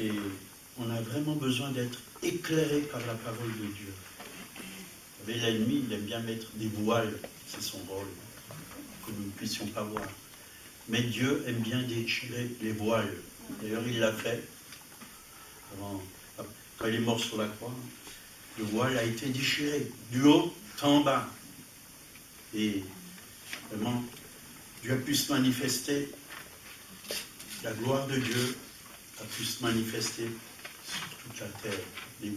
Et on a vraiment besoin d'être éclairé par la parole de Dieu. Vous savez, l'ennemi, il aime bien mettre des voiles, c'est son rôle, que nous ne puissions pas voir. Mais Dieu aime bien déchirer les voiles. D'ailleurs, il l'a fait. Quand il est mort sur la croix, le voile a été déchiré, du haut en bas. Et vraiment, Dieu a pu se manifester, la gloire de Dieu a pu se manifester sur toute la terre. Le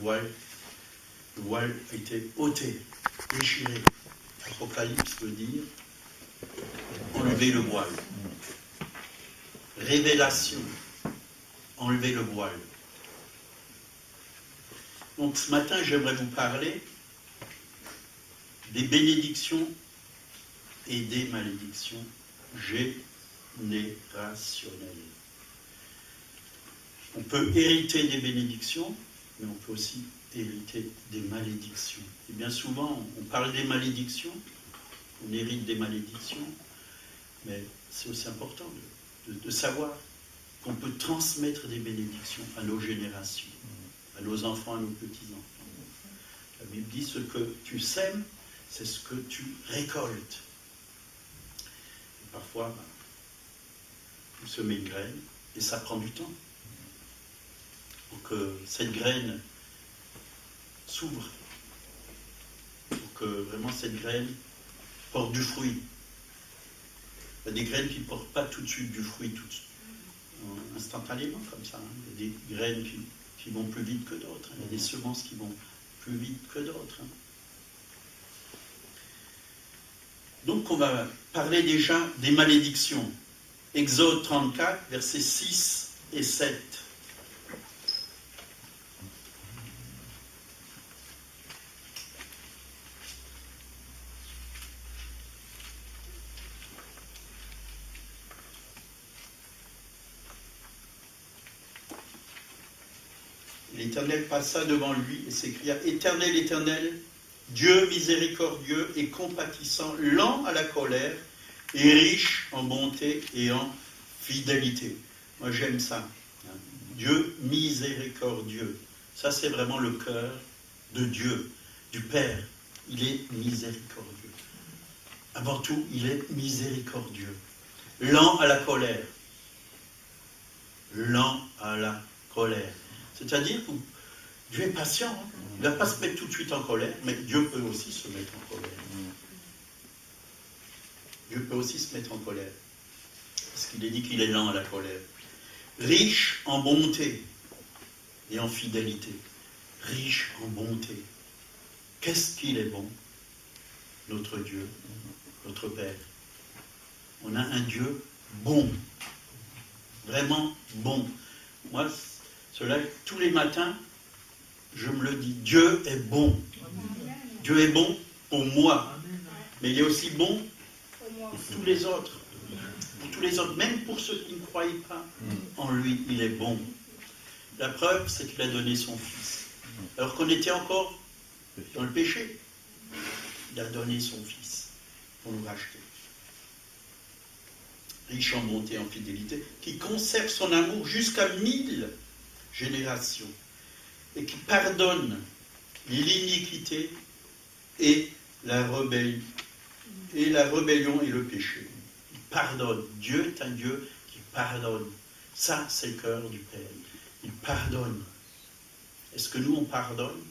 voile a été ôté, déchiré. Apocalypse veut dire enlever le voile. Révélation, enlever le voile. Donc ce matin, j'aimerais vous parler des bénédictions et des malédictions générationnelles. On peut hériter des bénédictions, mais on peut aussi hériter des malédictions. Et bien souvent, on parle des malédictions, on hérite des malédictions, mais c'est aussi important de savoir qu'on peut transmettre des bénédictions à nos générations, à nos enfants, à nos petits-enfants. La Bible dit, ce que tu sèmes, c'est ce que tu récoltes. Et parfois, vous semez une graine, et ça prend du temps pour que cette graine s'ouvre, pour que vraiment cette graine porte du fruit. Il y a des graines qui ne portent pas tout de suite du fruit, instantanément comme ça. Il y a des graines qui vont plus vite que d'autres. Il y a des semences qui vont plus vite que d'autres. Donc on va parler déjà des malédictions. Exode 34, versets 6 et 7. L'Éternel passa devant lui et s'écria, « Éternel, Éternel, Dieu miséricordieux et compatissant, lent à la colère et riche en bonté et en fidélité. » Moi j'aime ça. Dieu miséricordieux. Ça c'est vraiment le cœur de Dieu, du Père. Il est miséricordieux. Avant tout, il est miséricordieux. Lent à la colère. Lent à la colère. C'est-à-dire que Dieu est patient. Hein. Il ne va pas se mettre tout de suite en colère, mais Dieu peut aussi se mettre en colère. Dieu peut aussi se mettre en colère. Parce qu'il est dit qu'il est lent à la colère. Riche en bonté et en fidélité. Riche en bonté. Qu'est-ce qu'il est bon, notre Dieu, notre Père. On a un Dieu bon. Vraiment bon. Moi, cela, tous les matins, je me le dis, Dieu est bon. Dieu est bon pour moi. Mais il est aussi bon pour tous les autres. Pour tous les autres, même pour ceux qui ne croient pas en lui, il est bon. La preuve, c'est qu'il a donné son Fils. Alors qu'on était encore dans le péché, il a donné son Fils pour nous racheter. Riche en bonté et en fidélité, qui conserve son amour jusqu'à 1000 générations, et qui pardonne l'iniquité et la rébellion et le péché. Il pardonne. Dieu est un Dieu qui pardonne. Ça, c'est le cœur du Père. Il pardonne. Est-ce que nous, on pardonne?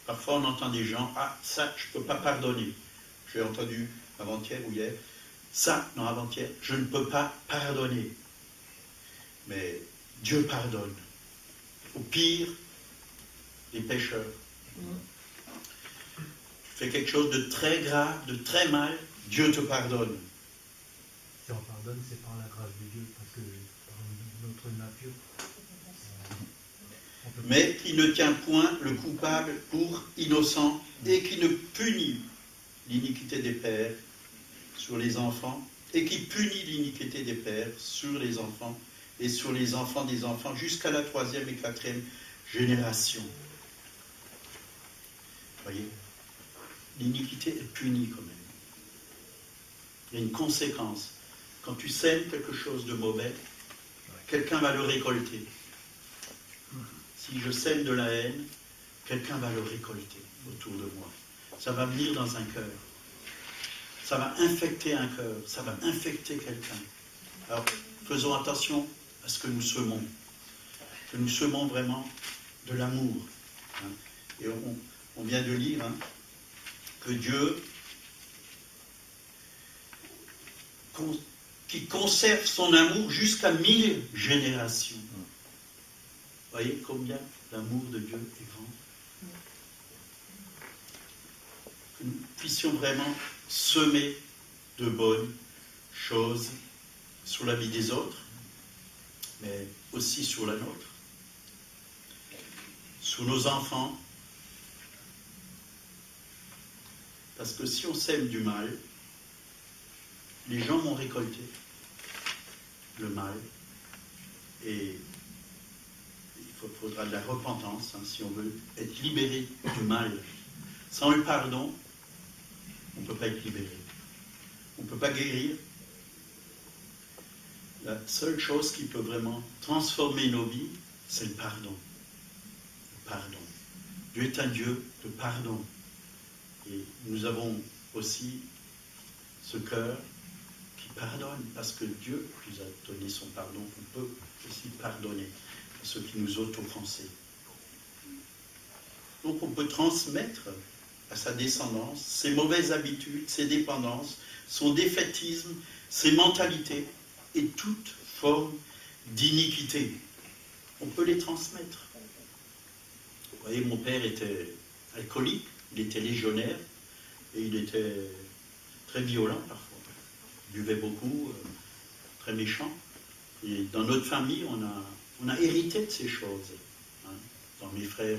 Parfois, on entend des gens, ah, ça, je ne peux pas pardonner. J'ai entendu avant-hier ou hier, ça, non, avant-hier, je ne peux pas pardonner. Mais Dieu pardonne. Au pire des pécheurs. Tu fais quelque chose de très grave, de très mal, Dieu te pardonne. Si on pardonne, c'est par la grâce de Dieu, parce que par notre nature. Mais qui ne tient point le coupable pour innocent et qui ne punit l'iniquité des pères sur les enfants et qui punit l'iniquité des pères sur les enfants et sur les enfants des enfants jusqu'à la 3e et 4e génération. Vous voyez, l'iniquité est punie quand même. Il y a une conséquence. Quand tu sèmes quelque chose de mauvais, quelqu'un va le récolter. Si je sème de la haine, quelqu'un va le récolter autour de moi. Ça va venir dans un cœur. Ça va infecter un cœur. Ça va infecter quelqu'un. Alors, faisons attention à ce que nous semons. Que nous semons vraiment de l'amour. Hein. Et on vient de lire que Dieu, qui conserve son amour jusqu'à 1000 générations. Vous voyez combien l'amour de Dieu est grand. Que nous puissions vraiment semer de bonnes choses sur la vie des autres, mais aussi sur la nôtre, sur nos enfants. Parce que si on sème du mal, les gens vont récolter le mal. Et il faudra de la repentance, si on veut être libéré du mal. Sans le pardon, on ne peut pas être libéré. On ne peut pas guérir. La seule chose qui peut vraiment transformer nos vies, c'est le pardon. Le pardon. Dieu est un Dieu de pardon. Et nous avons aussi ce cœur qui pardonne, parce que Dieu nous a donné son pardon. On peut aussi pardonner à ceux qui nous ont offensés. Donc on peut transmettre à sa descendance ses mauvaises habitudes, ses dépendances, son défaitisme, ses mentalités et toute forme d'iniquité. On peut les transmettre. Vous voyez, mon père était alcoolique, il était légionnaire et il était très violent parfois. Il buvait beaucoup, très méchant. Et dans notre famille, on a hérité de ces choses. Dans mes frères,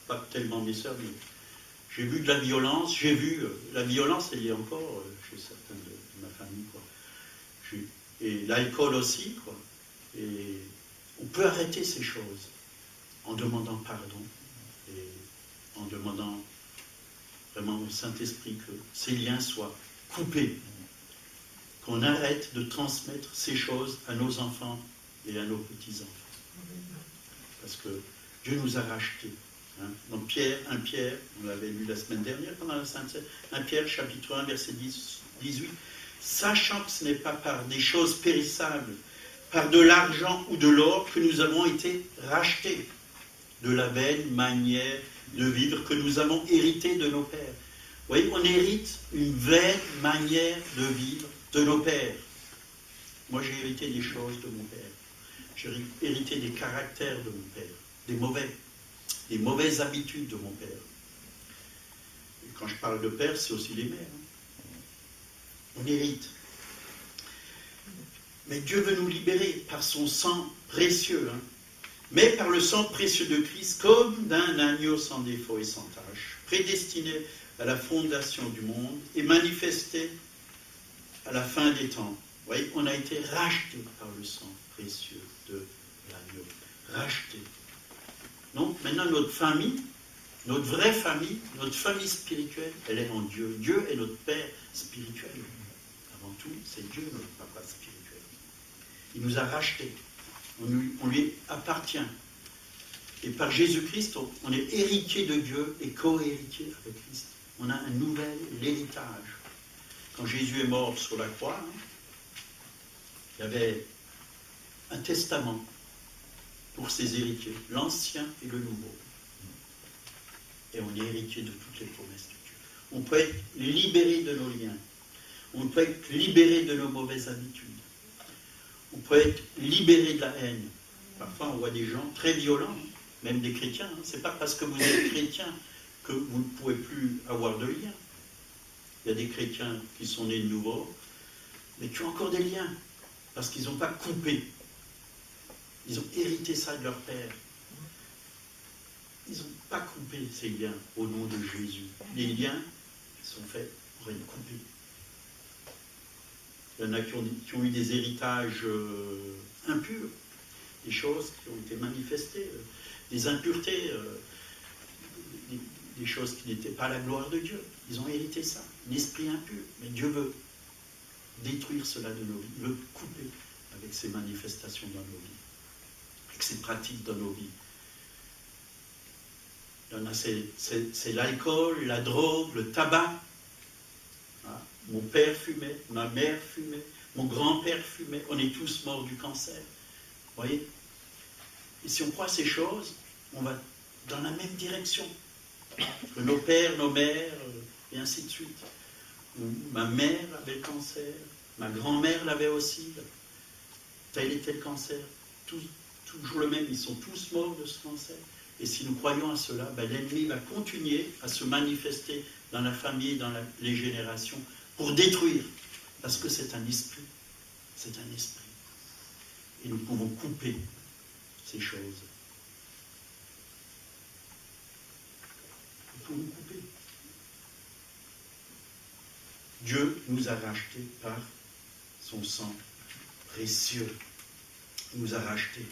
pas tellement mes sœurs, mais j'ai vu de la violence, elle y est encore chez certains de ma famille, quoi. Et l'alcool aussi, quoi. Et on peut arrêter ces choses en demandant pardon et en demandant vraiment au Saint-Esprit que ces liens soient coupés, qu'on arrête de transmettre ces choses à nos enfants et à nos petits-enfants. Parce que Dieu nous a rachetés. Dans un Pierre, on l'avait lu la semaine dernière pendant la Sainte Seine, 1 Pierre chapitre 1 verset 18, sachant que ce n'est pas par des choses périssables, par de l'argent ou de l'or que nous avons été rachetés, de la vaine manière de vivre que nous avons hérité de nos pères. Vous voyez, on hérite une vaine manière de vivre de nos pères. Moi, j'ai hérité des choses de mon père. J'ai hérité des caractères de mon père, des mauvaises habitudes de mon père. Et quand je parle de père, c'est aussi les mères. On hérite. Mais Dieu veut nous libérer par son sang précieux, mais par le sang précieux de Christ, comme d'un agneau sans défaut et sans tache, prédestiné à la fondation du monde et manifesté à la fin des temps. Vous voyez, on a été racheté par le sang précieux de l'agneau. Racheté. Donc maintenant notre famille, notre vraie famille, notre famille spirituelle, elle est en Dieu. Dieu est notre Père spirituel. Avant tout, c'est Dieu notre Papa spirituel. Il nous a rachetés. On lui appartient. Et par Jésus-Christ, on est héritier de Dieu et co-héritier avec Christ. On a un nouvel héritage. Quand Jésus est mort sur la croix, il y avait un testament pour ses héritiers, l'ancien et le nouveau. Et on est héritier de toutes les promesses de Dieu. On peut être libéré de nos liens. On peut être libéré de nos mauvaises habitudes. On peut être libéré de la haine. Parfois, on voit des gens très violents, même des chrétiens. Ce n'est pas parce que vous êtes chrétien que vous ne pouvez plus avoir de liens. Il y a des chrétiens qui sont nés de nouveau, mais qui ont encore des liens, parce qu'ils n'ont pas coupé. Ils ont hérité ça de leur père. Ils n'ont pas coupé ces liens au nom de Jésus. Les liens sont faits pour être coupés. Il y en a qui ont eu des héritages impurs, des choses qui ont été manifestées, des impuretés, des choses qui n'étaient pas la gloire de Dieu. Ils ont hérité ça, un esprit impur. Mais Dieu veut détruire cela de nos vies, il veut couper avec ces manifestations dans nos vies, avec ces pratiques dans nos vies. Il y en a, c'est l'alcool, la drogue, le tabac. Ah, mon père fumait, ma mère fumait, mon grand-père fumait. On est tous morts du cancer. Vous voyez? Et si on croit ces choses, on va dans la même direction. Que nos pères, nos mères, et ainsi de suite. Ma mère avait le cancer, ma grand-mère l'avait aussi. Tel était le cancer. Toujours le même, ils sont tous morts de ce cancer. Et si nous croyons à cela, ben, l'ennemi va continuer à se manifester dans la famille, dans les générations, pour détruire. Parce que c'est un esprit. C'est un esprit. Et nous pouvons couper ces choses. Nous pouvons couper. Dieu nous a rachetés par son sang précieux. Il nous a rachetés.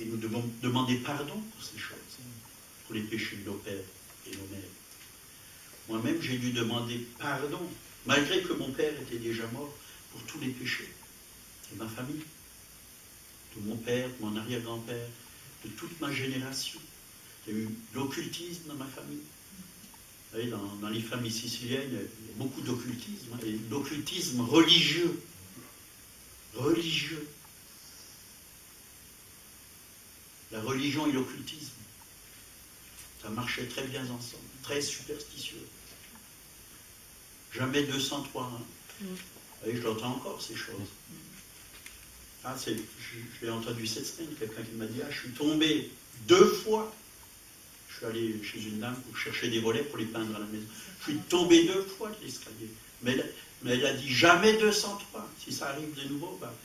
Et nous devons demander pardon pour ces choses, pour les péchés de nos pères et nos mères. Moi-même, j'ai dû demander pardon, malgré que mon père était déjà mort, pour tous les péchés de ma famille, de mon père, de mon arrière-grand-père, de toute ma génération. Il y a eu de l'occultisme dans ma famille. Vous voyez, dans les familles siciliennes, il y a beaucoup d'occultisme, et d'occultisme religieux. Religieux. La religion et l'occultisme, ça marchait très bien ensemble, très superstitieux. Jamais 203. Hein. Vous voyez, je l'entends encore, ces choses. Ah, je l'ai entendu cette semaine, quelqu'un qui m'a dit, ah, je suis tombé 2 fois. Je suis allé chez une dame pour chercher des volets pour les peindre à la maison. Je suis tombé 2 fois de l'escalier. Mais elle a dit, jamais 203. Si ça arrive de nouveau, bah,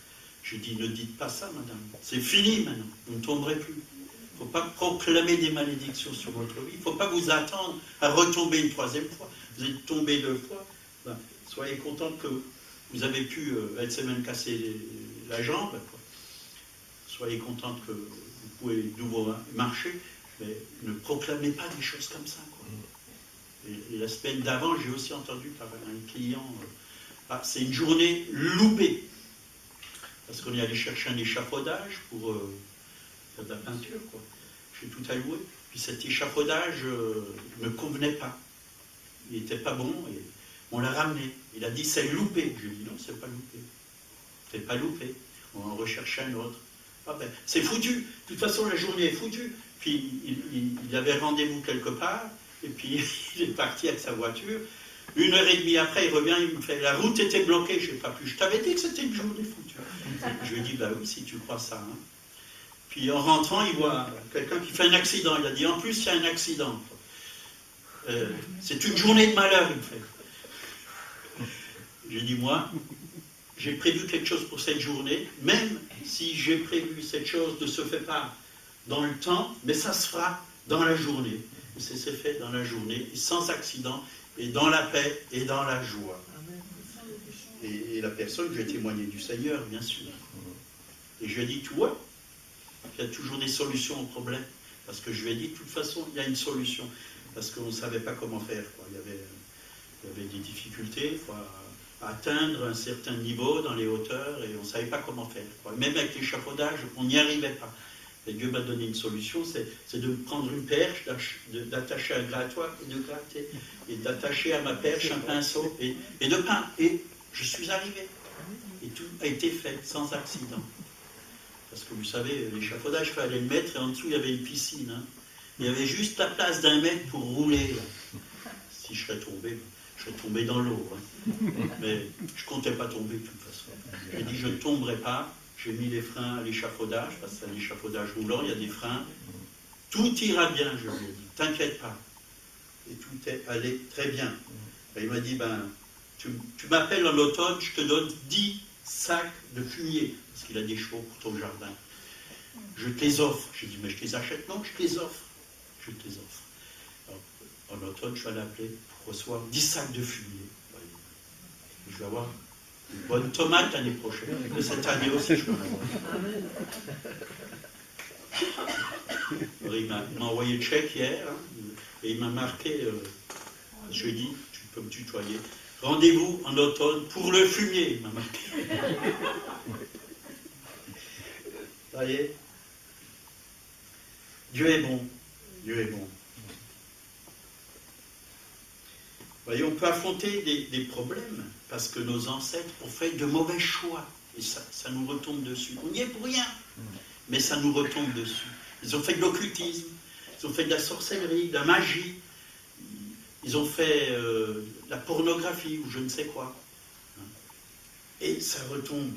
je dis, ne dites pas ça, madame. C'est fini maintenant. Vous ne tomberez plus. Il ne faut pas proclamer des malédictions sur votre vie. Il ne faut pas vous attendre à retomber une 3e fois. Vous êtes tombé 2 fois. Ben, soyez content que vous avez pu, elle s'est même cassé la jambe. Quoi. Soyez contente que vous pouvez de nouveau marcher. Mais ne proclamez pas des choses comme ça. Quoi. Et la semaine d'avant, j'ai aussi entendu par un client, c'est une journée loupée. Parce qu'on est allé chercher un échafaudage pour faire de la peinture, quoi. J'ai tout alloué. Puis cet échafaudage ne convenait pas. Il n'était pas bon et on l'a ramené. Il a dit, c'est loupé. Je lui ai dit, non, c'est pas loupé. C'est pas loupé. On en recherchait un autre. Ah ben, c'est foutu. De toute façon, la journée est foutue. Puis il avait rendez-vous quelque part. Et puis il est parti avec sa voiture. 1h30 après, il revient, il me fait, la route était bloquée, je ne sais pas plus. Je t'avais dit que c'était une journée foutue. Je lui ai dit, bah oui, si tu crois ça. Hein. Puis en rentrant, il voit quelqu'un qui fait un accident. Il a dit, en plus, il y a un accident. C'est une journée de malheur, il me fait. J'ai dit, moi, j'ai prévu quelque chose pour cette journée, même si j'ai prévu cette chose ne se fait pas dans le temps, mais ça se fera dans la journée. C'est fait dans la journée, sans accident, et dans la paix et dans la joie. Et la personne, je vais témoigner du Seigneur, bien sûr. Et je lui ai dit, tu vois, il y a toujours des solutions aux problèmes. Parce que je lui ai dit, de toute façon, il y a une solution. Parce qu'on ne savait pas comment faire. Quoi. Il y avait des difficultés, quoi, à atteindre un certain niveau dans les hauteurs, et on ne savait pas comment faire. Quoi. Même avec l'échafaudage, on n'y arrivait pas. Et Dieu m'a donné une solution, c'est de prendre une perche, d'attacher un grattoir et de gratter, et d'attacher à ma perche un pinceau et de peindre. Et je suis arrivé. Et tout a été fait sans accident. Parce que vous savez, l'échafaudage, il fallait le mettre, et en dessous, il y avait une piscine. Hein. Il y avait juste la place d'1 mètre pour rouler. Là. Si je serais tombé dans l'eau. Hein. Mais je ne comptais pas tomber de toute façon. J'ai dit, je ne tomberai pas. J'ai mis les freins à l'échafaudage, parce que c'est un échafaudage roulant, il y a des freins. Tout ira bien, je lui ai dit, t'inquiète pas. Et tout est allé très bien. Et il m'a dit, ben, tu m'appelles en automne, je te donne 10 sacs de fumier, parce qu'il a des chevaux pour ton jardin. Je te les offre. J'ai dit, mais je te les achète? Non, je te les offre. Je te les offre. Alors, en automne, je vais l'appeler pour recevoir 10 sacs de fumier. Je vais avoir une bonne tomate l'année prochaine. Mais cette année aussi, je vais en avoir. Alors, il m'a envoyé le chèque hier, hein, et il m'a marqué, je lui ai dit, tu peux me tutoyer, rendez-vous en automne pour le fumier, il m'a marqué. Vous voyez? Dieu est bon. Dieu est bon. Vous voyez, on peut affronter des problèmes parce que nos ancêtres ont fait de mauvais choix. Et ça nous retombe dessus. On n'y est pour rien, mais ça nous retombe dessus. Ils ont fait de l'occultisme, ils ont fait de la sorcellerie, de la magie, ils ont fait de la pornographie ou je ne sais quoi. Et ça retombe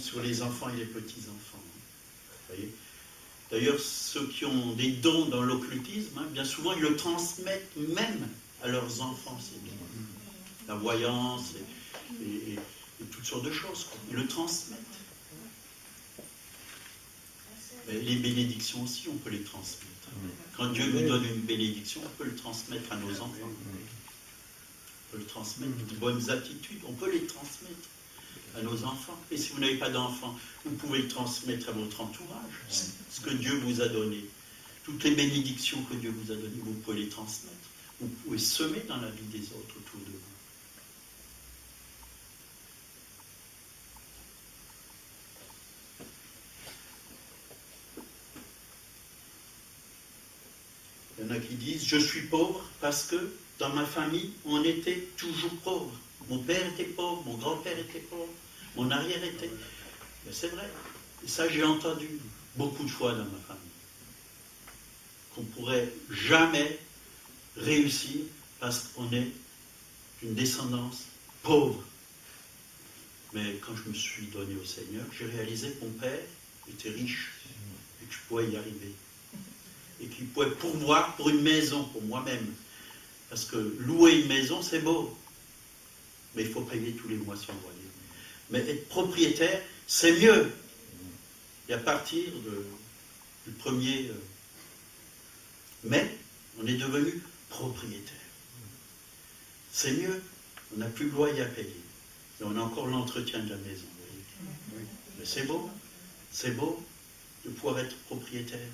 sur les enfants et les petits-enfants. Vous voyez ? D'ailleurs, ceux qui ont des dons dans l'occultisme, bien souvent, ils le transmettent même à leurs enfants, ces dons. La voyance et toutes sortes de choses, quoi. Ils le transmettent. Mais les bénédictions aussi, on peut les transmettre. Quand Dieu nous donne une bénédiction, on peut le transmettre à nos enfants. On peut le transmettre, de bonnes attitudes, on peut les transmettre à nos enfants. Et si vous n'avez pas d'enfants, vous pouvez le transmettre à votre entourage. Ce que Dieu vous a donné. Toutes les bénédictions que Dieu vous a données, vous pouvez les transmettre. Vous pouvez semer dans la vie des autres autour de vous. Il y en a qui disent, je suis pauvre parce que dans ma famille, on était toujours pauvre. Mon père était pauvre, mon grand-père était pauvre, mon arrière était... Mais c'est vrai. Et ça, j'ai entendu beaucoup de fois dans ma famille. Qu'on ne pourrait jamais réussir parce qu'on est d'une descendance pauvre. Mais quand je me suis donné au Seigneur, j'ai réalisé que mon père était riche et que je pouvais y arriver. Et qu'il pouvait pourvoir pour une maison, pour moi-même. Parce que louer une maison, c'est beau. Mais il faut payer tous les mois son loyer. Mais être propriétaire, c'est mieux. Et à partir du 1er mai, on est devenu propriétaire. C'est mieux. On n'a plus le loyer à payer. Et on a encore l'entretien de la maison. Mais c'est beau. C'est beau de pouvoir être propriétaire.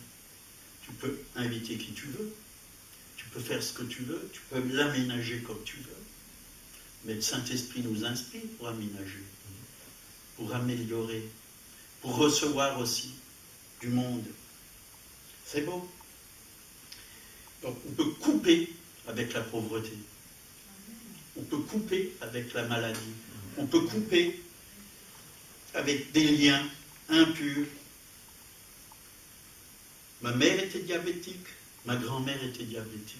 Tu peux inviter qui tu veux, tu peux faire ce que tu veux, tu peux l'aménager comme tu veux. Mais le Saint-Esprit nous inspire pour aménager, pour améliorer, pour recevoir aussi du monde. C'est beau. Donc on peut couper avec la pauvreté. On peut couper avec la maladie. On peut couper avec des liens impurs. Ma mère était diabétique, ma grand-mère était diabétique.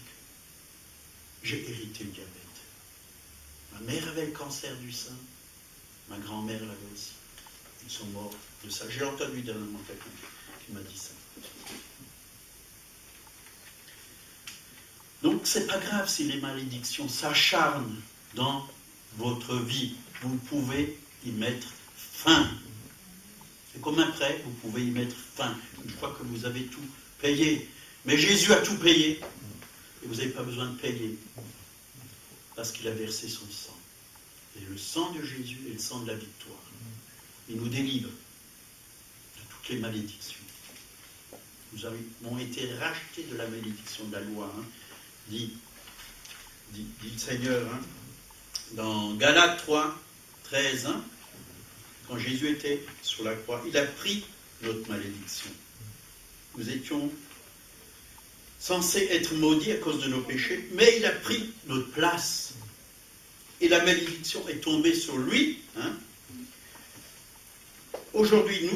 J'ai hérité le diabète. Ma mère avait le cancer du sein, ma grand-mère l'avait aussi. Ils sont morts de ça. J'ai entendu dernièrement quelqu'un qui m'a dit ça. Donc c'est pas grave si les malédictions s'acharnent dans votre vie. Vous pouvez y mettre fin. Et comme après, vous pouvez y mettre fin. Une fois que vous avez tout payé. Mais Jésus a tout payé. Et vous n'avez pas besoin de payer. Parce qu'il a versé son sang. Et le sang de Jésus est le sang de la victoire. Il nous délivre de toutes les malédictions. Nous avons été rachetés de la malédiction de la loi. Dit le Seigneur dans Galates 3, 13, quand Jésus était sur la croix, il a pris notre malédiction. Nous étions censés être maudits à cause de nos péchés, mais il a pris notre place. Et la malédiction est tombée sur lui. Aujourd'hui,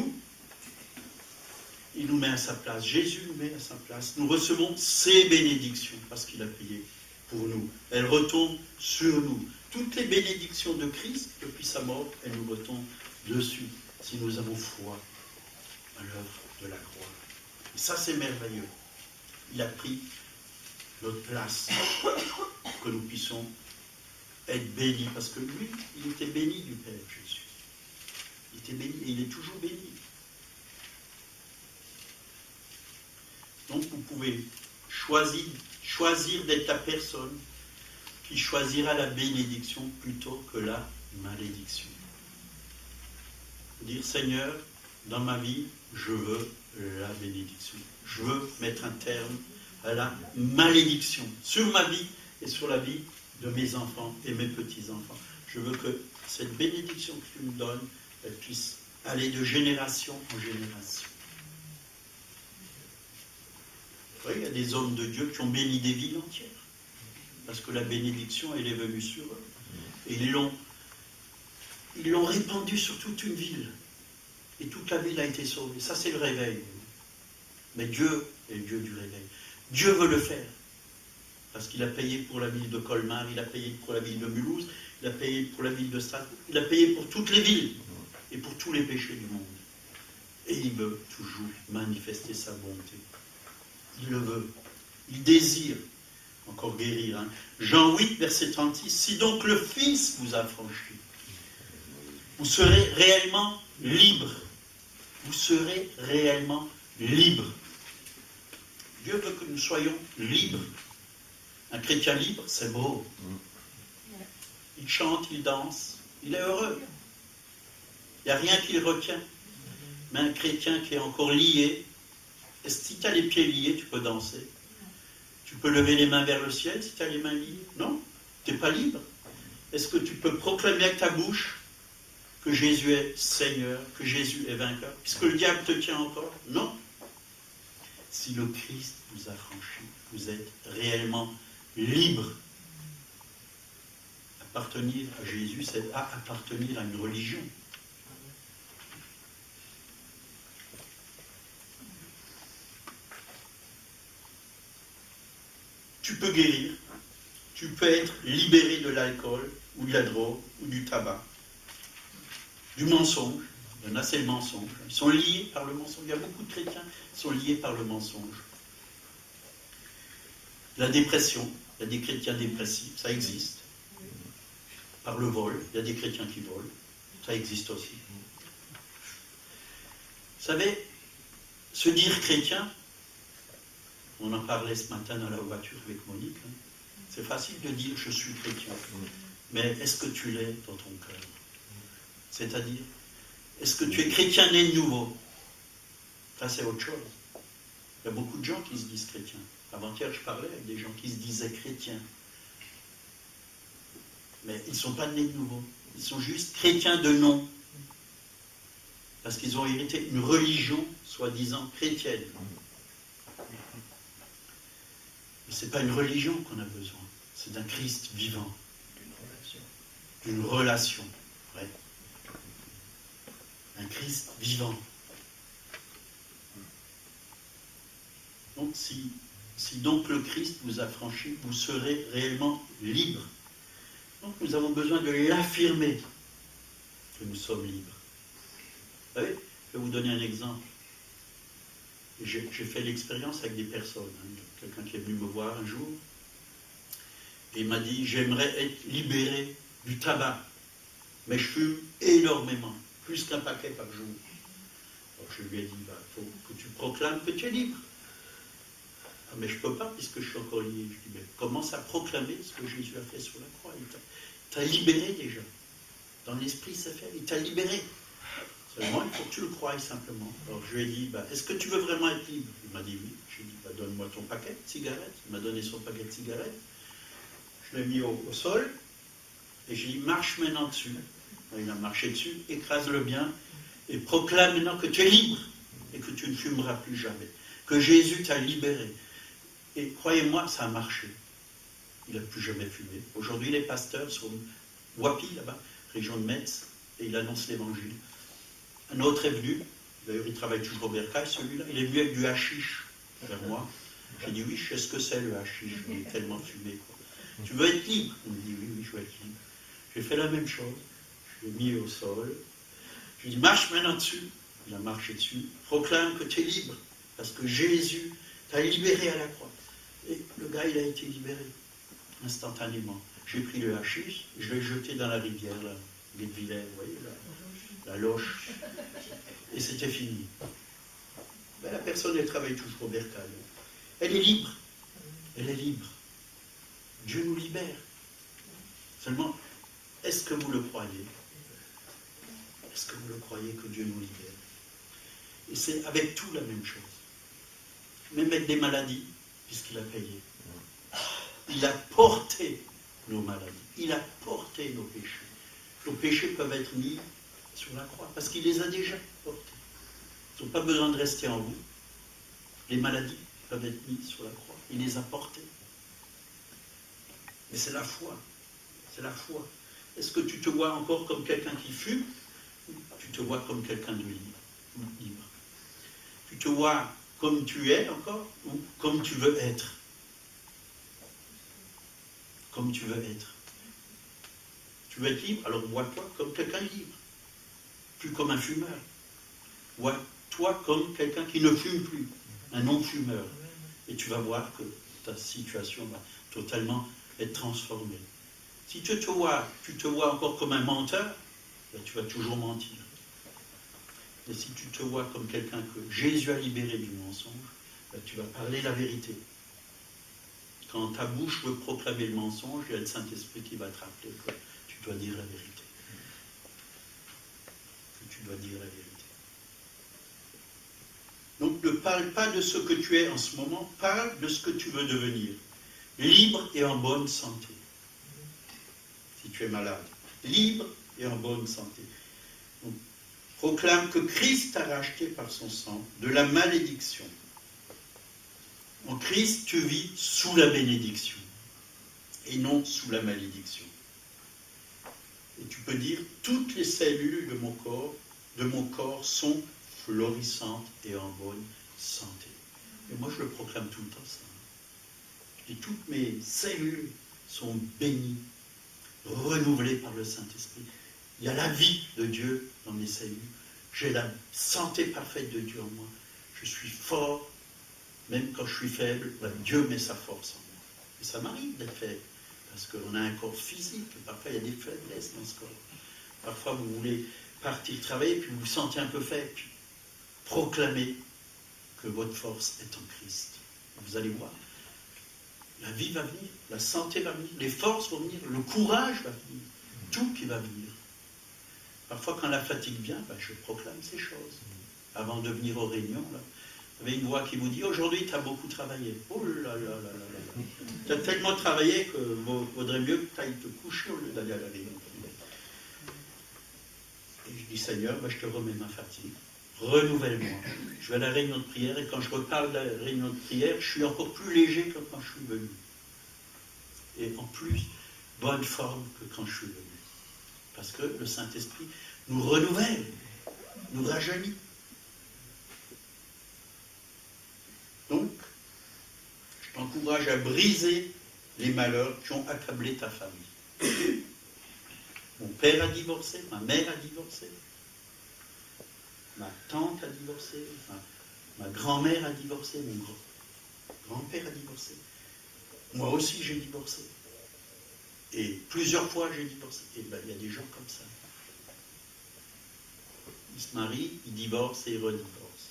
il nous met à sa place. Jésus nous met à sa place. Nous recevons ses bénédictions parce qu'il a payé pour nous. Elles retombent sur nous. Toutes les bénédictions de Christ, depuis sa mort, elles nous retombent dessus, si nous avons foi à l'œuvre de la croix. Et ça, c'est merveilleux. Il a pris notre place pour que nous puissions être bénis, parce que lui, il était béni du Père Jésus. Il était béni, et il est toujours béni. Donc vous pouvez choisir d'être la personne qui choisira la bénédiction plutôt que la malédiction. Dire, Seigneur, dans ma vie, je veux la bénédiction. Je veux mettre un terme à la malédiction sur ma vie et sur la vie de mes enfants et mes petits-enfants. Je veux que cette bénédiction que tu me donnes, elle puisse aller de génération en génération. Oui, il y a des hommes de Dieu qui ont béni des villes entières. Parce que la bénédiction, elle est venue sur eux. Et ils l'ont répandue sur toute une ville. Et toute la ville a été sauvée. Ça, c'est le réveil. Mais Dieu est le Dieu du réveil. Dieu veut le faire. Parce qu'il a payé pour la ville de Colmar, il a payé pour la ville de Mulhouse, il a payé pour la ville de Strasbourg, il a payé pour toutes les villes et pour tous les péchés du monde. Et il veut toujours manifester sa bonté. Il le veut. Il désire encore guérir. Hein. Jean 8, verset 36. Si donc le Fils vous a franchi, vous serez réellement libre. Vous serez réellement libre. Dieu veut que nous soyons libres. Un chrétien libre, c'est beau. Il chante, il danse, il est heureux. Il n'y a rien qui le retient. Mais un chrétien qui est encore lié, si tu as les pieds liés, tu peux danser. Tu peux lever les mains vers le ciel si tu as les mains liées. Non, tu n'es pas libre. Est-ce que tu peux proclamer avec ta bouche que Jésus est Seigneur, que Jésus est vainqueur? Puisque le diable te tient encore? Non. Si le Christ vous a franchi, vous êtes réellement libre. Appartenir à Jésus, c'est pas appartenir à une religion. Tu peux guérir, tu peux être libéré de l'alcool, ou de la drogue, ou du tabac, du mensonge. Il y en a, c'est le mensonge. Ils sont liés par le mensonge. Il y a beaucoup de chrétiens qui sont liés par le mensonge. La dépression, il y a des chrétiens dépressifs, ça existe. Par le vol, il y a des chrétiens qui volent, ça existe aussi. Vous savez, se dire chrétien, on en parlait ce matin dans la voiture avec Monique, hein. C'est facile de dire je suis chrétien, mais est-ce que tu l'es dans ton cœur? C'est-à-dire, est-ce que tu es chrétien né de nouveau? Ça, c'est autre chose. Il y a beaucoup de gens qui se disent chrétiens. Avant-hier, je parlais avec des gens qui se disaient chrétiens. Mais ils ne sont pas nés de nouveau. Ils sont juste chrétiens de nom. Parce qu'ils ont hérité une religion, soi-disant chrétienne. Mais ce n'est pas une religion qu'on a besoin. C'est d'un Christ vivant. D'une relation. Ouais. Un Christ vivant. Donc, si donc le Christ vous a franchi, vous serez réellement libre. Donc, nous avons besoin de l'affirmer que nous sommes libres. Vous savez, je vais vous donner un exemple. J'ai fait l'expérience avec des personnes. Hein. Quelqu'un qui est venu me voir un jour et il m'a dit, j'aimerais être libéré du tabac, mais je fume énormément, plus qu'un paquet par jour. Alors je lui ai dit, il faut que tu proclames que tu es libre. Ah, mais je ne peux pas puisque je suis encore lié. Je dis, mais commence à proclamer ce que Jésus a fait sur la croix. Il t'a libéré déjà. Dans l'esprit, c'est fait. Il t'a libéré. Seulement, il faut que tu le croies simplement. Alors je lui ai dit, est-ce que tu veux vraiment être libre? Il m'a dit oui. Je lui ai dit, donne-moi ton paquet de cigarettes. Il m'a donné son paquet de cigarettes. Je l'ai mis au sol. Et j'ai dit, marche maintenant dessus. Il a marché dessus, écrase-le bien. Et proclame maintenant que tu es libre. Et que tu ne fumeras plus jamais. Que Jésus t'a libéré. Et croyez-moi, ça a marché. Il n'a plus jamais fumé. Aujourd'hui, les pasteurs sont Wapi, là-bas, région de Metz, et il annonce l'évangile. Un autre est venu, d'ailleurs il travaille toujours au bercail, celui-là, il est venu avec du hashish vers moi. J'ai dit oui, je sais ce que c'est le hashish, il est tellement fumé. Quoi. Tu veux être libre? Il me dit oui, je veux être libre. J'ai fait la même chose, je l'ai mis au sol. Je lui ai dit marche maintenant dessus. Il a marché dessus. Proclame que tu es libre, parce que Jésus t'a libéré à la croix. Et le gars, il a été libéré instantanément. J'ai pris le hashish, je l'ai jeté dans la rivière, là, Guebwiller, vous voyez, là. La loche, et c'était fini. Ben, la personne, elle travaille toujours au bercail. Elle est libre. Elle est libre. Dieu nous libère. Seulement, est-ce que vous le croyez? Est-ce que vous le croyez que Dieu nous libère? Et c'est avec tout la même chose. Même avec des maladies, puisqu'il a payé. Il a porté nos maladies. Il a porté nos péchés. Nos péchés peuvent être mis sur la croix, parce qu'il les a déjà portés. Ils n'ont pas besoin de rester en vous. Les maladies, peuvent être mis sur la croix. Il les a portés. Mais c'est la foi. C'est la foi. Est-ce que tu te vois encore comme quelqu'un qui fume ou tu te vois comme quelqu'un de libre? Tu te vois comme tu es encore ou comme tu veux être? Comme tu veux être. Tu veux être libre, alors vois-toi comme quelqu'un de libre. Plus comme un fumeur. Vois-toi comme quelqu'un qui ne fume plus. Un non-fumeur. Et tu vas voir que ta situation va totalement être transformée. Si tu te vois encore comme un menteur, ben tu vas toujours mentir. Et si tu te vois comme quelqu'un que Jésus a libéré du mensonge, ben tu vas parler la vérité. Quand ta bouche veut proclamer le mensonge, il y a le Saint-Esprit qui va te rappeler que tu dois dire la vérité. Que tu dois dire la vérité. Donc ne parle pas de ce que tu es en ce moment, parle de ce que tu veux devenir. Libre et en bonne santé. Si tu es malade. Libre et en bonne santé. Donc, proclame que Christ t'a racheté par son sang de la malédiction. En Christ, tu vis sous la bénédiction et non sous la malédiction. Et tu peux dire, toutes les cellules de mon corps sont florissantes et en bonne santé. Et moi, je le proclame tout le temps, ça. Et toutes mes cellules sont bénies, renouvelées par le Saint-Esprit. Il y a la vie de Dieu dans mes cellules. J'ai la santé parfaite de Dieu en moi. Je suis fort, même quand je suis faible. Dieu met sa force en moi. Et ça m'arrive d'être faible, parce qu'on a un corps physique. Parfois, il y a des faiblesses dans ce corps. Parfois, vous voulez partir travailler, puis vous vous sentez un peu faible. Puis proclamez que votre force est en Christ. Vous allez voir. La vie va venir, la santé va venir, les forces vont venir, le courage va venir, tout qui va venir. Parfois, quand la fatigue vient, je proclame ces choses. Avant de venir aux réunions, là, vous avez une voix qui vous dit « Aujourd'hui, tu as beaucoup travaillé. » Oh là là là là là. Tu as tellement travaillé que vaudrait mieux que tu ailles te coucher au lieu d'aller à la réunion. Et je dis « Seigneur, je te remets ma fatigue. Renouvelle-moi. » Je vais à la réunion de prière et quand je reparle de la réunion de prière, je suis encore plus léger que quand je suis venu. Et en plus, bonne forme que quand je suis venu. Parce que le Saint-Esprit nous renouvelle, nous rajeunit. Donc, je t'encourage à briser les malheurs qui ont accablé ta famille. Mon père a divorcé, ma mère a divorcé. Ma tante a divorcé, ma grand-mère a divorcé, mon grand-père a divorcé. Moi aussi, j'ai divorcé. Et plusieurs fois, j'ai divorcé. Et il y a des gens comme ça. Ils se marient, ils divorcent et ils redivorcent.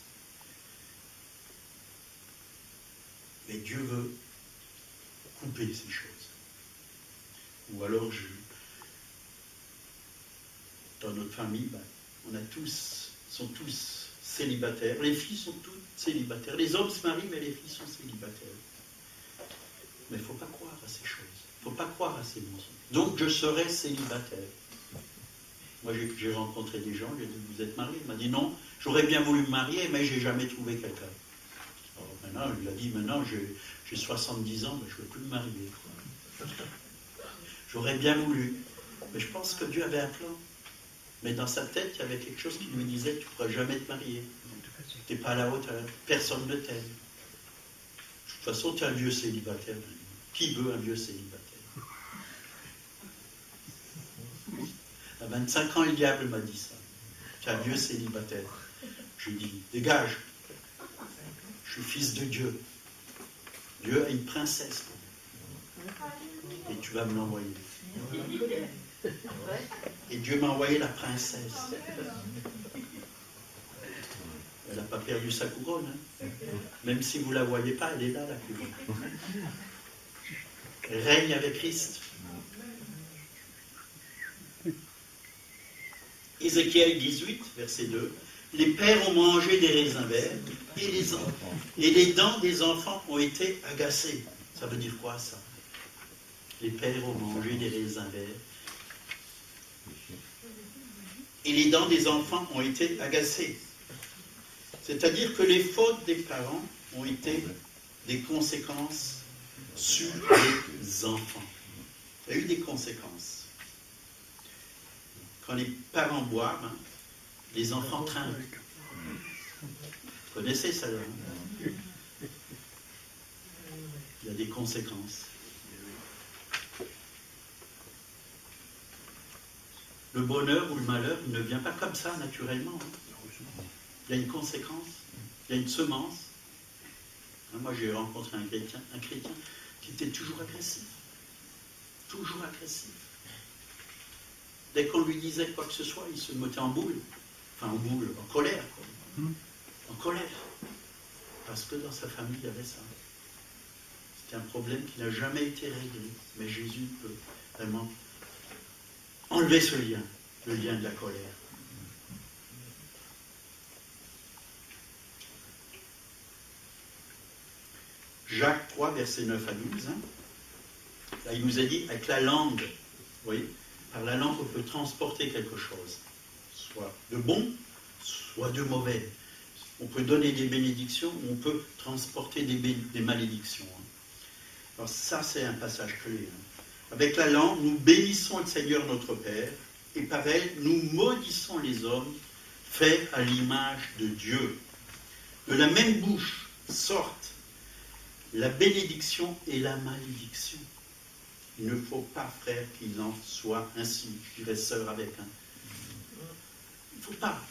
Mais Dieu veut couper ces choses. Ou alors, dans notre famille, on a sont tous célibataires. Les filles sont toutes célibataires. Les hommes se marient, mais les filles sont célibataires. Mais il ne faut pas croire à ces choses. Il ne faut pas croire à ces mensonges. Donc, je serai célibataire. Moi, j'ai rencontré des gens, j'ai dit, vous êtes mariés? Il m'a dit, non, j'aurais bien voulu me marier, mais je n'ai jamais trouvé quelqu'un. Alors maintenant, il a dit, maintenant, j'ai 70 ans, mais je ne veux plus me marier. J'aurais bien voulu. Mais je pense que Dieu avait un plan. Mais dans sa tête, il y avait quelque chose qui lui disait, tu ne pourras jamais te marier. Tu n'es pas à la hauteur. Personne ne t'aime. De toute façon, tu es un vieux célibataire. Qui veut un vieux célibataire? À 25 ans, le diable m'a dit ça. Tu es un vieux célibataire. Je lui ai dit, dégage. Je suis fils de Dieu. Dieu a une princesse pour moi. Et tu vas me l'envoyer. Et Dieu m'a envoyé la princesse. Elle n'a pas perdu sa couronne. Hein. Même si vous ne la voyez pas, elle est là, la couronne. Elle règne avec Christ. Ézéchiel 18, verset 2. Les pères ont mangé des raisins verts et les dents des enfants ont été agacées. Ça veut dire quoi, ça? Les pères ont mangé des raisins verts et les dents des enfants ont été agacées. C'est-à-dire que les fautes des parents ont été des conséquences sur les enfants. Il y a eu des conséquences. Quand les parents boivent, hein, les enfants trinquent. Vous connaissez ça, là, hein? Il y a des conséquences. Le bonheur ou le malheur, il ne vient pas comme ça, naturellement. Il y a une conséquence, il y a une semence. Moi, j'ai rencontré un chrétien qui était toujours agressif. Toujours agressif. Dès qu'on lui disait quoi que ce soit, il se mettait en boule. Enfin, en boule, en colère, quoi. En colère. Parce que dans sa famille, il y avait ça. C'était un problème qui n'a jamais été réglé. Mais Jésus peut vraiment enlever ce lien, le lien de la colère. Jacques 3, versets 9 à 12. Hein. Là, il nous a dit, avec la langue, vous voyez, par la langue, on peut transporter quelque chose. Soit de bon, soit de mauvais. On peut donner des bénédictions, ou on peut transporter des malédictions. Hein. Alors ça, c'est un passage clé. Hein. Avec la langue, nous bénissons le Seigneur notre Père, et par elle, nous maudissons les hommes faits à l'image de Dieu. De la même bouche sortent la bénédiction et la malédiction. Il ne faut pas, frère, qu'il en soit ainsi. Je dirais sœur avec un. Il ne faut pas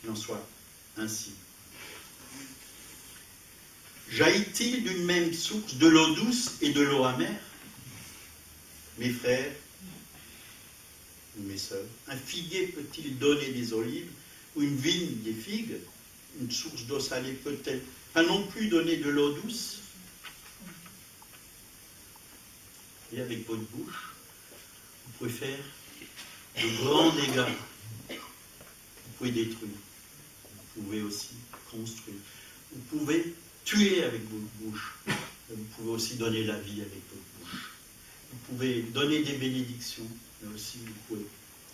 qu'il en soit ainsi. Jaillit-il d'une même source de l'eau douce et de l'eau amère? Mes frères ou mes sœurs, un figuier peut-il donner des olives ou une vigne des figues? Une source d'eau salée peut-elle pas non plus donner de l'eau douce? Et avec votre bouche, vous pouvez faire de grands dégâts. Vous pouvez détruire. Vous pouvez aussi construire. Vous pouvez tuer avec votre bouche. Vous pouvez aussi donner la vie avec votre bouche. Vous pouvez donner des bénédictions, mais aussi vous pouvez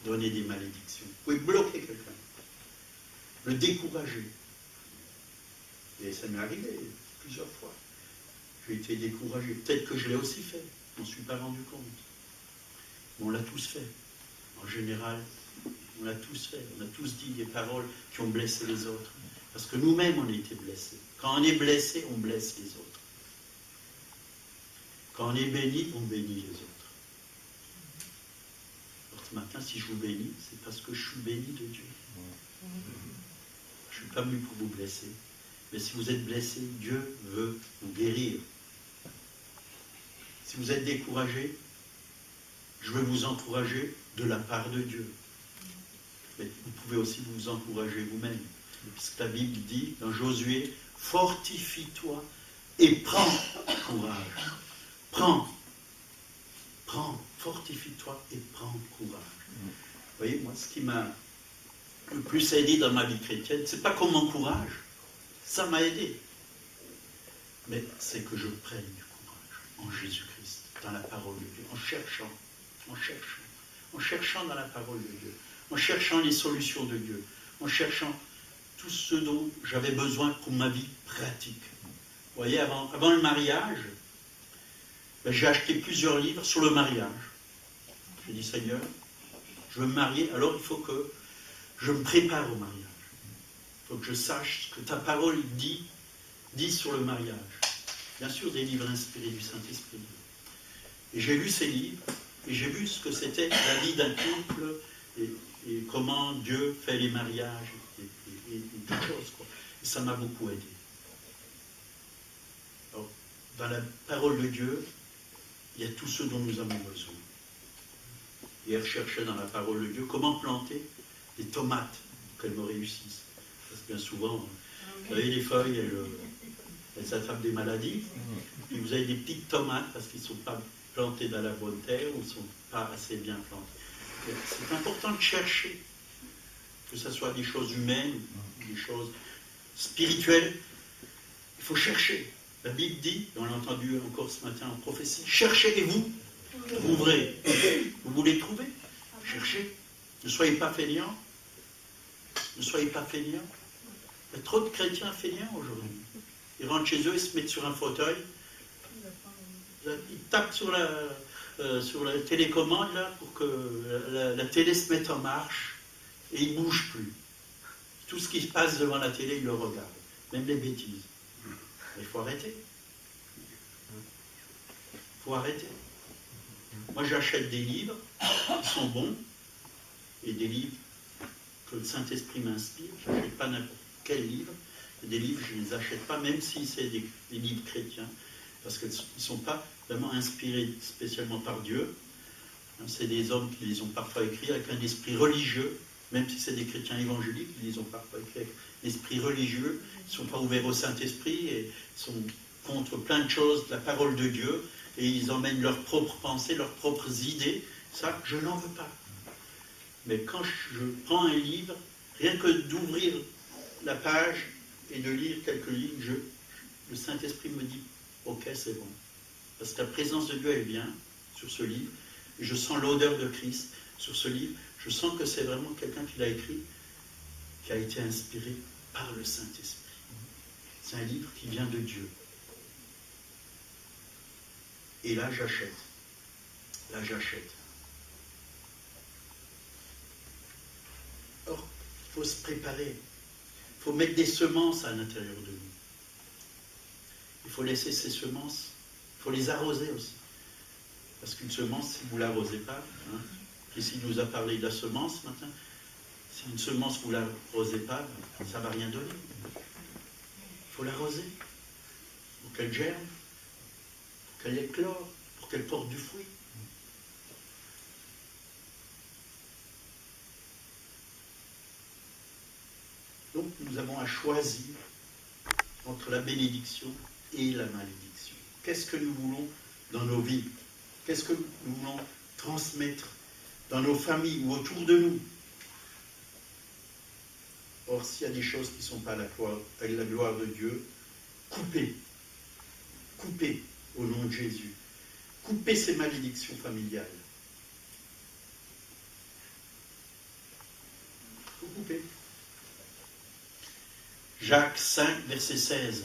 donner des malédictions. Vous pouvez bloquer quelqu'un, le décourager. Et ça m'est arrivé plusieurs fois. J'ai été découragé. Peut-être que je l'ai aussi fait. Je ne m'en suis pas rendu compte. Mais on l'a tous fait. En général, on l'a tous fait. On a tous dit des paroles qui ont blessé les autres. Parce que nous-mêmes, on a été blessés. Quand on est blessé, on blesse les autres. Quand on est béni, on bénit les autres. Alors ce matin, si je vous bénis, c'est parce que je suis béni de Dieu. Je ne suis pas venu pour vous blesser. Mais si vous êtes blessé, Dieu veut vous guérir. Si vous êtes découragé, je veux vous encourager de la part de Dieu. Mais vous pouvez aussi vous encourager vous-même. Puisque la Bible dit dans Josué, fortifie-toi et prends courage. Prends, fortifie-toi et prends courage. Vous voyez, moi, ce qui m'a le plus aidé dans ma vie chrétienne, c'est pas qu'on m'encourage, ça m'a aidé. Mais c'est que je prenne du courage en Jésus-Christ, dans la parole de Dieu, en cherchant dans la parole de Dieu, en cherchant les solutions de Dieu, en cherchant tout ce dont j'avais besoin pour ma vie pratique. Vous voyez, avant le mariage, j'ai acheté plusieurs livres sur le mariage. J'ai dit, Seigneur, je veux me marier, alors il faut que je me prépare au mariage. Il faut que je sache ce que ta parole dit sur le mariage. Bien sûr, des livres inspirés du Saint-Esprit. Et j'ai lu ces livres, et j'ai vu ce que c'était la vie d'un couple, et comment Dieu fait les mariages, et toutes choses, quoi. Et ça m'a beaucoup aidé. Alors, dans la parole de Dieu, il y a tout ce dont nous avons besoin. Hier, je cherchais dans la parole de Dieu comment planter des tomates pour qu'elles me réussissent. Parce que bien souvent, vous savez, les feuilles, elles attrapent des maladies. Puis vous avez des petites tomates parce qu'ils ne sont pas plantés dans la bonne terre ou ne sont pas assez bien plantés. C'est important de chercher, que ce soit des choses humaines, des choses spirituelles. Il faut chercher. La Bible dit, et on l'a entendu encore ce matin en prophétie, cherchez et vous trouverez. Vous voulez trouver? Cherchez. Ne soyez pas fainéants. Ne soyez pas fainéants. Il y a trop de chrétiens fainéants aujourd'hui. Ils rentrent chez eux, ils se mettent sur un fauteuil, ils tapent sur la télécommande là, pour que la télé se mette en marche, et ils ne bougent plus. Tout ce qui se passe devant la télé, ils le regardent, même les bêtises. Mais il faut arrêter. Il faut arrêter. Moi, j'achète des livres qui sont bons, et des livres que le Saint-Esprit m'inspire. Je n'achète pas n'importe quel livre. Et des livres, je ne les achète pas, même si c'est des livres chrétiens, parce qu'ils ne sont pas vraiment inspirés spécialement par Dieu. C'est des hommes qui les ont parfois écrits avec un esprit religieux, même si c'est des chrétiens évangéliques, ils les ont parfois écrits avec un esprit religieux. Ils ne sont pas ouverts au Saint-Esprit et sont contre plein de choses de la parole de Dieu, et ils emmènent leurs propres pensées, leurs propres idées. Ça, je n'en veux pas. Mais quand je prends un livre, rien que d'ouvrir la page et de lire quelques lignes, le Saint-Esprit me dit « Ok, c'est bon ». Parce que la présence de Dieu, elle vient sur ce livre, et je sens l'odeur de Christ sur ce livre. Je sens que c'est vraiment quelqu'un qui l'a écrit, qui a été inspiré par le Saint-Esprit. C'est un livre qui vient de Dieu. Et là, j'achète. Là, j'achète. Or, il faut se préparer. Il faut mettre des semences à l'intérieur de nous. Il faut laisser ces semences, il faut les arroser aussi. Parce qu'une semence, si vous ne l'arrosez pas, ici il nous a parlé de la semence ce matin, si une semence, vous ne l'arrosez pas, ça ne va rien donner. Il faut l'arroser pour qu'elle germe, pour qu'elle éclore, pour qu'elle porte du fruit. Donc nous avons à choisir entre la bénédiction et la malédiction. Qu'est-ce que nous voulons dans nos vies? Qu'est-ce que nous voulons transmettre dans nos familles ou autour de nous? Or, s'il y a des choses qui ne sont pas à la gloire de Dieu, coupez. Coupez au nom de Jésus. Coupez ces malédictions familiales. Vous coupez. Jacques 5, verset 16.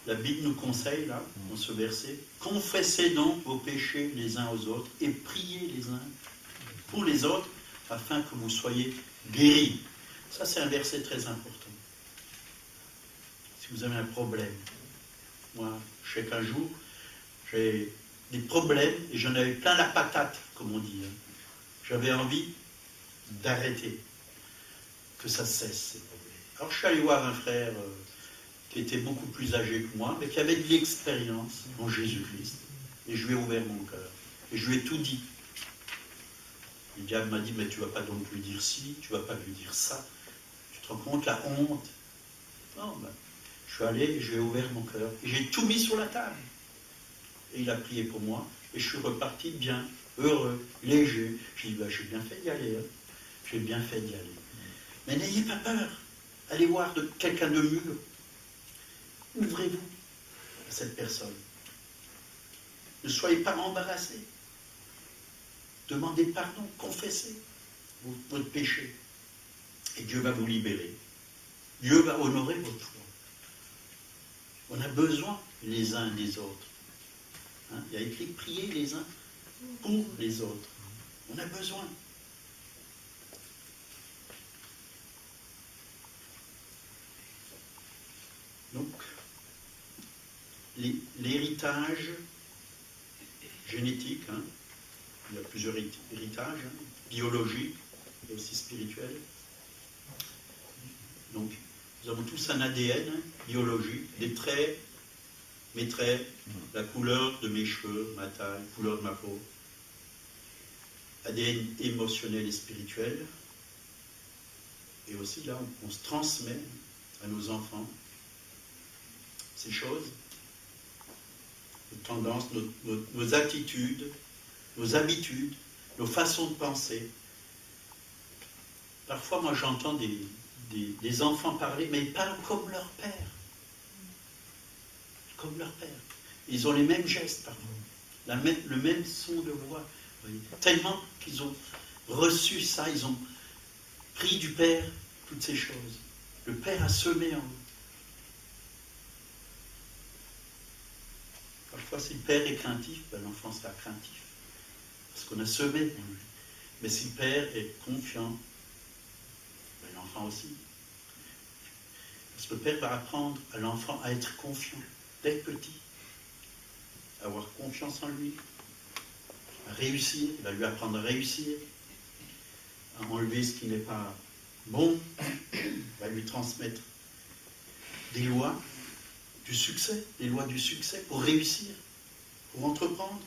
La Bible nous conseille, là, dans ce verset, « Confessez donc vos péchés les uns aux autres et priez les uns pour les autres, afin que vous soyez guéris. » Ça, c'est un verset très important. Si vous avez un problème, moi, je sais qu'un jour, j'ai des problèmes et j'en avais plein la patate, comme on dit. J'avais envie d'arrêter, que ça cesse, ces problèmes. Alors, je suis allé voir un frère qui était beaucoup plus âgé que moi, mais qui avait de l'expérience en Jésus-Christ. Et je lui ai ouvert mon cœur. Et je lui ai tout dit. Le diable m'a dit, mais tu ne vas pas donc lui dire ci, tu ne vas pas lui dire ça. Tu te rends compte, la honte? Non, ben, je suis allé et je lui ai ouvert mon cœur. Et j'ai tout mis sur la table. Et il a prié pour moi. Et je suis reparti bien, heureux, léger. J'ai dit, ben, j'ai bien fait d'y aller. Hein. J'ai bien fait d'y aller. Mais n'ayez pas peur. Allez voir quelqu'un de mûr. Ouvrez-vous à cette personne. Ne soyez pas embarrassés. Demandez pardon, confessez votre péché. Et Dieu va vous libérer. Dieu va honorer votre foi. On a besoin les uns des autres. Hein? Il y a écrit prier les uns pour les autres. On a besoin. Donc, l'héritage génétique, hein, il y a plusieurs héritages, hein, biologiques et aussi spirituels. Donc, nous avons tous un ADN hein, biologique, des traits, mes traits, la couleur de mes cheveux, ma taille, la couleur de ma peau. ADN émotionnel et spirituel. Et aussi, là, on se transmet à nos enfants ces choses, nos tendances, nos attitudes, nos habitudes, nos façons de penser. Parfois, moi, j'entends des enfants parler, mais ils parlent comme leur père. Comme leur père. Ils ont les mêmes gestes, parfois. Le même son de voix. Tellement qu'ils ont reçu ça, ils ont pris du Père toutes ces choses. Le Père a semé en eux. Parfois, si le père est craintif, ben, l'enfant sera craintif. Parce qu'on a semé en lui. Mais si le père est confiant, ben, l'enfant aussi. Parce que le père va apprendre à l'enfant à être confiant, dès petit. À avoir confiance en lui, à réussir, il va lui apprendre à réussir, à enlever ce qui n'est pas bon, il va lui transmettre des lois du succès, des lois du succès pour réussir, pour entreprendre.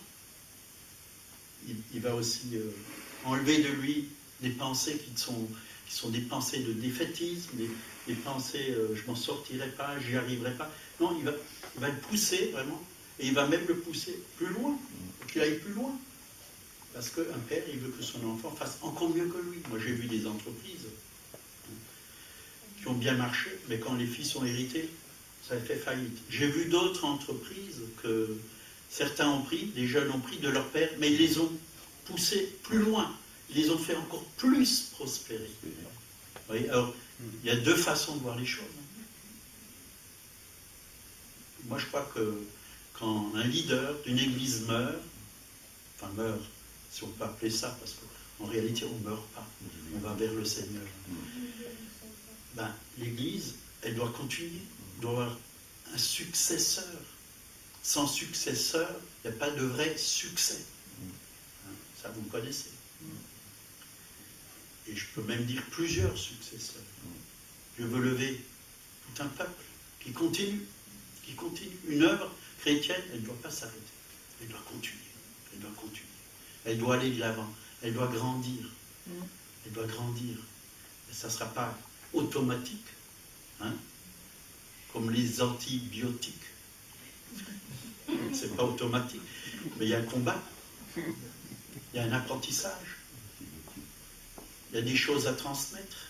Il va aussi enlever de lui des pensées qui sont des pensées de défaitisme, des pensées je m'en sortirai pas, j'y arriverai pas. Non, il va le pousser vraiment, et il va même le pousser plus loin, pour qu'il aille plus loin. Parce qu'un père, il veut que son enfant fasse encore mieux que lui. Moi, j'ai vu des entreprises qui ont bien marché, mais quand les filles sont héritées, ça a fait faillite. J'ai vu d'autres entreprises que certains ont pris, des jeunes ont pris de leur père, mais ils les ont poussés plus loin. Ils les ont fait encore plus prospérer. Vous voyez, alors, il y a deux façons de voir les choses. Moi, je crois que quand un leader d'une église meurt, si on peut appeler ça, parce qu'en réalité, on ne meurt pas, on va vers le Seigneur. Ben, l'église, elle doit continuer, elle doit avoir un successeur. Sans successeur, il n'y a pas de vrai succès. Ça, vous me connaissez. Et je peux même dire plusieurs successeurs. Je veux lever tout un peuple qui continue. Une œuvre chrétienne, elle ne doit pas s'arrêter. Elle doit continuer. Elle doit continuer. Elle doit aller de l'avant. Elle doit grandir. Elle doit grandir. Et ça ne sera pas automatique, hein, comme les antibiotiques. C'est pas automatique. Mais il y a un combat. Il y a un apprentissage. Il y a des choses à transmettre.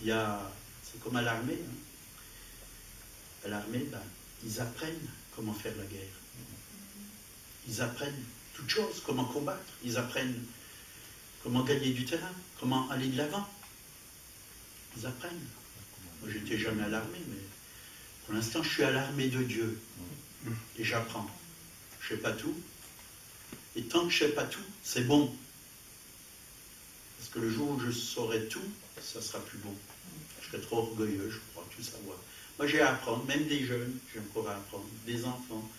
C'est comme à l'armée. Hein. À l'armée, ben, ils apprennent comment faire la guerre. Ils apprennent toutes choses, comment combattre. Ils apprennent comment gagner du terrain, comment aller de l'avant. Ils apprennent. Moi, j'étais jamais à l'armée, mais pour l'instant, je suis à l'armée de Dieu. Et j'apprends. Je ne sais pas tout. Et tant que je ne sais pas tout, c'est bon. Parce que le jour où je saurai tout, ça sera plus bon. Je serai trop orgueilleux, je crois tout savoir. Moi, j'ai à apprendre, même des jeunes, j'ai encore à apprendre, des enfants,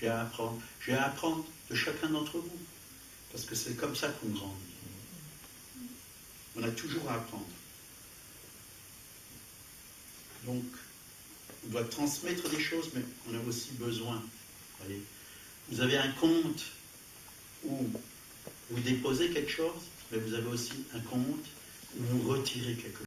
j'ai à apprendre de chacun d'entre vous. Parce que c'est comme ça qu'on grandit. On a toujours à apprendre. Donc, on doit transmettre des choses, mais on a aussi besoin. Voyez, vous avez un compte où vous déposez quelque chose, mais vous avez aussi un compte où vous retirez quelque chose.